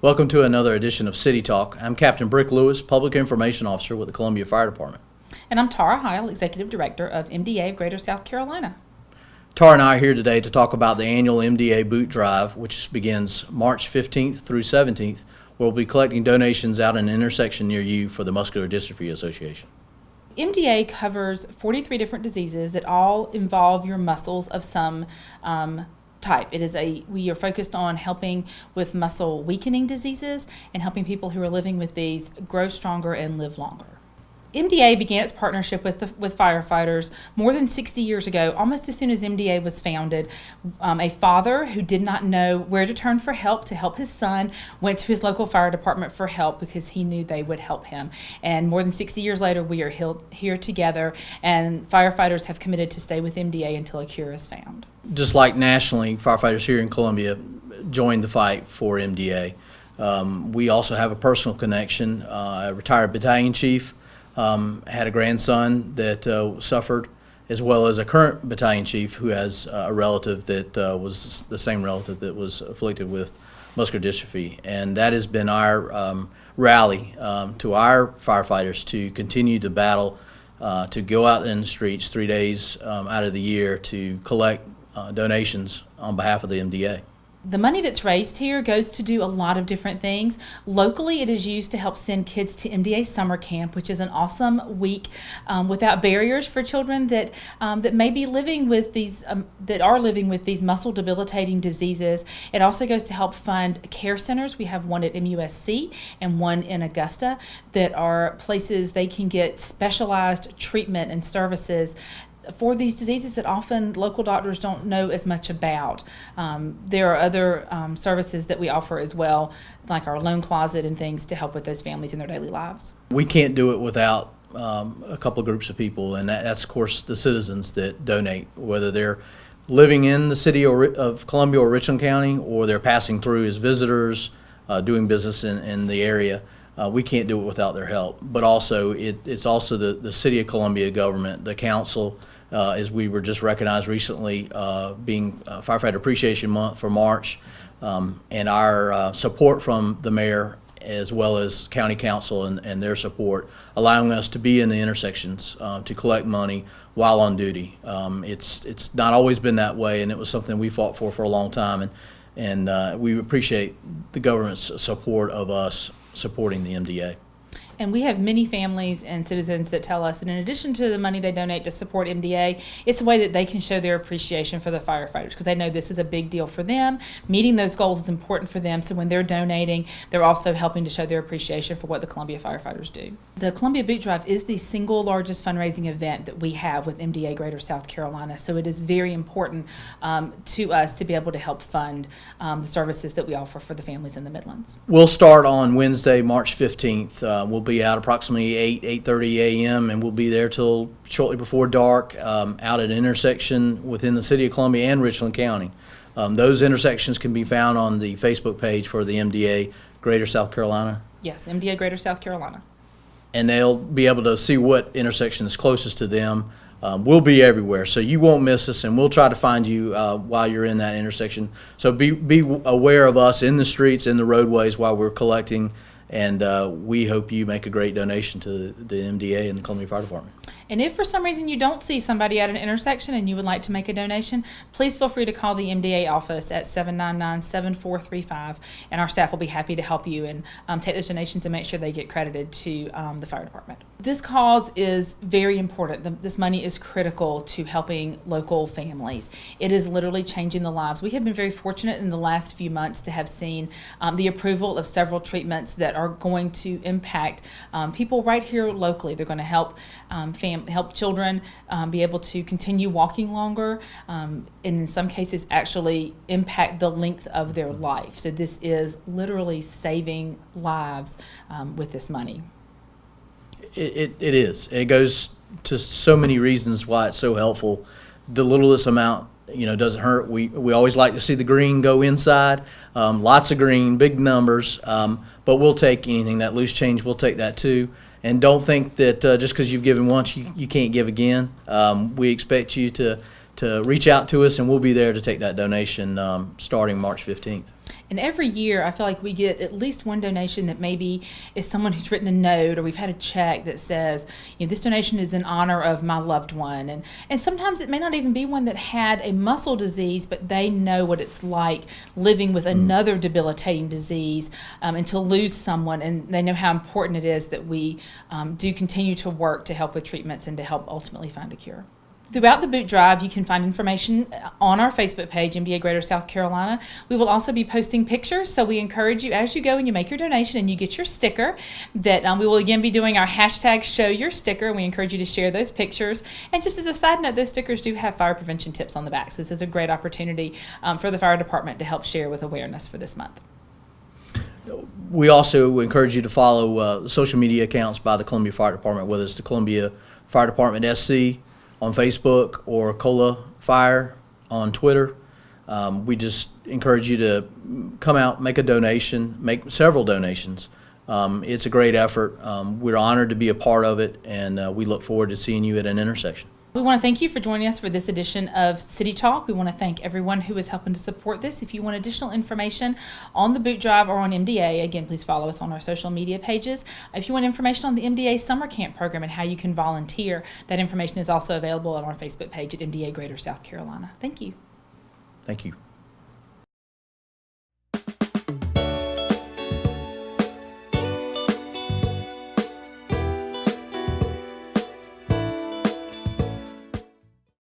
Welcome to another edition of City Talk. I'm Captain Brick Lewis, Public Information Officer with the Columbia Fire Department. And I'm Tara Heil, Executive Director of MDA Greater South Carolina. Tara and I are here today to talk about the annual MDA Boot Drive, which begins March 15th through 17th. We'll be collecting donations out in an intersection near you for the Muscular Dystrophy Association. MDA covers 43 different diseases that all involve your muscles of some type. We are focused on helping with muscle weakening diseases and helping people who are living with these grow stronger and live longer. MDA began its partnership with firefighters more than 60 years ago. Almost as soon as MDA was founded, a father who did not know where to turn for help to help his son went to his local fire department for help because he knew they would help him. And more than 60 years later, we are here together, and firefighters have committed to stay with MDA until a cure is found. Just like nationally, firefighters here in Columbia joined the fight for MDA. We also have a personal connection. A retired battalion chief had a grandson that suffered, as well as a current battalion chief who has a relative that was the same relative that was afflicted with muscular dystrophy. And that has been our rally to our firefighters to continue to battle, to go out in the streets 3 days out of the year to collect donations on behalf of the MDA. The money that's raised here goes to do a lot of different things. Locally, it is used to help send kids to MDA Summer Camp, which is an awesome week without barriers for children that may be living with these muscle debilitating diseases. It also goes to help fund care centers. We have one at MUSC and one in Augusta that are places they can get specialized treatment and services for these diseases that often local doctors don't know as much about. There are other services that we offer as well, like our loan closet and things to help with those families in their daily lives. We can't do it without a couple of groups of people, and that's, of course, the citizens that donate, whether they're living in the city of Columbia or Richland County, or they're passing through as visitors, doing business in the area. We can't do it without their help. But also, it's also the City of Columbia government, the council, as we were just recognized recently, being Firefighter Appreciation Month for March, and our support from the mayor as well as county council and their support, allowing us to be in the intersections to collect money while on duty. It's not always been that way, and it was something we fought for a long time, and we appreciate the government's support of us supporting the MDA. And we have many families and citizens that tell us that in addition to the money they donate to support MDA, it's a way that they can show their appreciation for the firefighters because they know this is a big deal for them. Meeting those goals is important for them, so when they're donating, they're also helping to show their appreciation for what the Columbia firefighters do. The Columbia Boot Drive is the single largest fundraising event that we have with MDA Greater South Carolina, so it is very important to us to be able to help fund the services that we offer for the families in the Midlands. We'll start on Wednesday, March 15th. We'll be out approximately 8:30 a.m. and we'll be there till shortly before dark, out at an intersection within the City of Columbia and Richland County. Those intersections can be found on the Facebook page for the MDA Greater South Carolina. Yes, MDA Greater South Carolina. And they'll be able to see what intersection is closest to them. We'll be everywhere, so you won't miss us, and we'll try to find you while you're in that intersection. So be aware of us in the streets, in the roadways while we're collecting. And we hope you make a great donation to the MDA and the Columbia Fire Department. And if for some reason you don't see somebody at an intersection and you would like to make a donation, please feel free to call the MDA office at 799-7435, and our staff will be happy to help you and take those donations and make sure they get credited to the fire department. This cause is very important. This money is critical to helping local families. It is literally changing the lives. We have been very fortunate in the last few months to have seen the approval of several treatments that are going to impact people right here locally. They're going to help help children be able to continue walking longer, and in some cases actually impact the length of their life. So this is literally saving lives with this money. It is. It goes to so many reasons why it's so helpful. The littlest amount, doesn't hurt. We always like to see the green go inside. Lots of green, big numbers, but we'll take anything. That loose change, we'll take that too. And don't think that just because you've given once, you can't give again. We expect you to reach out to us, and we'll be there to take that donation starting March 15th. And every year, I feel like we get at least one donation that maybe is someone who's written a note, or we've had a check that says, this donation is in honor of my loved one. And sometimes it may not even be one that had a muscle disease, but they know what it's like living with another debilitating disease, and to lose someone, and they know how important it is that we do continue to work to help with treatments and to help ultimately find a cure. Throughout the boot drive, you can find information on our Facebook page, MDA Greater South Carolina. We will also be posting pictures, so we encourage you as you go and you make your donation and you get your sticker that we will again be doing our hashtag Show Your Sticker. We encourage you to share those pictures. And just as a side note, those stickers do have fire prevention tips on the back. So this is a great opportunity for the fire department to help share with awareness for this month. We also encourage you to follow social media accounts by the Columbia Fire Department, whether it's the Columbia Fire Department SC on Facebook or Cola Fire on Twitter. We just encourage you to come out, make a donation, make several donations. It's a great effort. We're honored to be a part of it, and we look forward to seeing you at an intersection. We want to thank you for joining us for this edition of City Talk. We want to thank everyone who is helping to support this. If you want additional information on the boot drive or on MDA, again, please follow us on our social media pages. If you want information on the MDA summer camp program and how you can volunteer, that information is also available on our Facebook page at MDA Greater South Carolina. Thank you. Thank you.